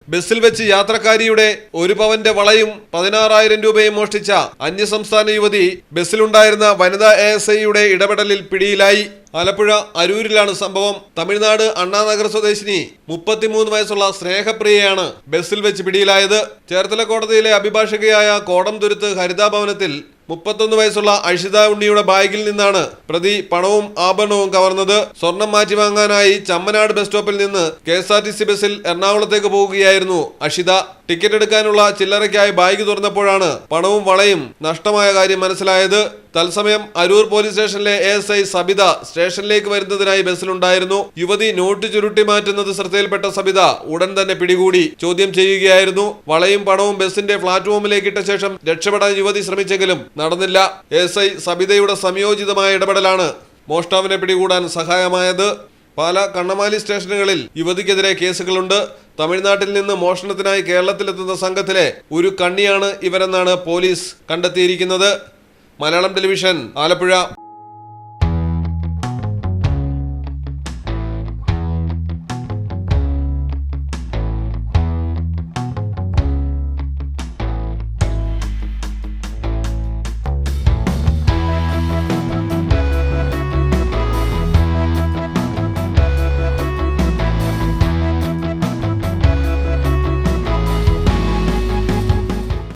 ബസ്സിൽ വെച്ച് യാത്രക്കാരിയുടെ 1 പവന്റെ വളയും 16,000 രൂപയും മോഷ്ടിച്ച അന്യസംസ്ഥാന യുവതി ബസ്സിലുണ്ടായിരുന്ന വനിതാ ASIയുടെ ഇടപെടലിൽ പിടിയിലായി. ആലപ്പുഴ അരൂരിലാണ് സംഭവം. തമിഴ്നാട് അണ്ണാനഗർ സ്വദേശിനി 33 വയസ്സുള്ള സ്നേഹപ്രിയയാണ് ബസ്സിൽ വെച്ച് പിടിയിലായത്. ചേർത്തല കോടതിയിലെ അഭിഭാഷകയായ കോടംതുരുത്ത് ഹരിതാഭവനത്തിൽ 31 വയസ്സുള്ള അഷിത ഉണ്ണിയുടെ ബാഗിൽ നിന്നാണ് പ്രതി പണവും ആഭരണവും കവർന്നത്. സ്വർണം മാറ്റി വാങ്ങാനായി ചമ്മനാട് ബസ് സ്റ്റോപ്പിൽ നിന്ന് KSRTC ബസ്സിൽ എറണാകുളത്തേക്ക് പോവുകയായിരുന്നു അഷിത. ടിക്കറ്റ് എടുക്കാനുള്ള ചില്ലറയ്ക്കായി ബാഗ് തുറന്നപ്പോഴാണ് പണവും വളയും നഷ്ടമായ കാര്യം മനസ്സിലായത്. തത്സമയം അരൂർ പോലീസ് സ്റ്റേഷനിലെ ASI സബിത സ്റ്റേഷനിലേക്ക് വരുന്നതിനായി ബസ്സിലുണ്ടായിരുന്നു. യുവതി നോട്ട് ചുരുട്ടി മാറ്റുന്നത് ശ്രദ്ധയിൽപ്പെട്ട സബിത ഉടൻ തന്നെ പിടികൂടി ചോദ്യം ചെയ്യുകയായിരുന്നു. വളയും പണവും ബസ്സിന്റെ പ്ലാറ്റ്ഫോമിലേക്ക് ഇട്ട ശേഷം രക്ഷപ്പെടാൻ യുവതി ശ്രമിച്ചെങ്കിലും നടന്നില്ല. ASI സബിതയുടെ സംയോജിതമായ ഇടപെടലാണ് മോഷ്ടാവിനെ പിടികൂടാൻ സഹായമായത്. പാല കണ്ണമാലി സ്റ്റേഷനുകളിൽ യുവതിക്കെതിരെ കേസുകളുണ്ട്. തമിഴ്നാട്ടിൽ നിന്ന് മോഷണത്തിനായി കേരളത്തിലെത്തുന്ന സംഘത്തിലെ ഒരു കണ്ണിയാണ് ഇവരെന്നാണ് പോലീസ് കണ്ടെത്തിയിരിക്കുന്നത്. മലയാളം ടെലിവിഷൻ, ആലപ്പുഴ.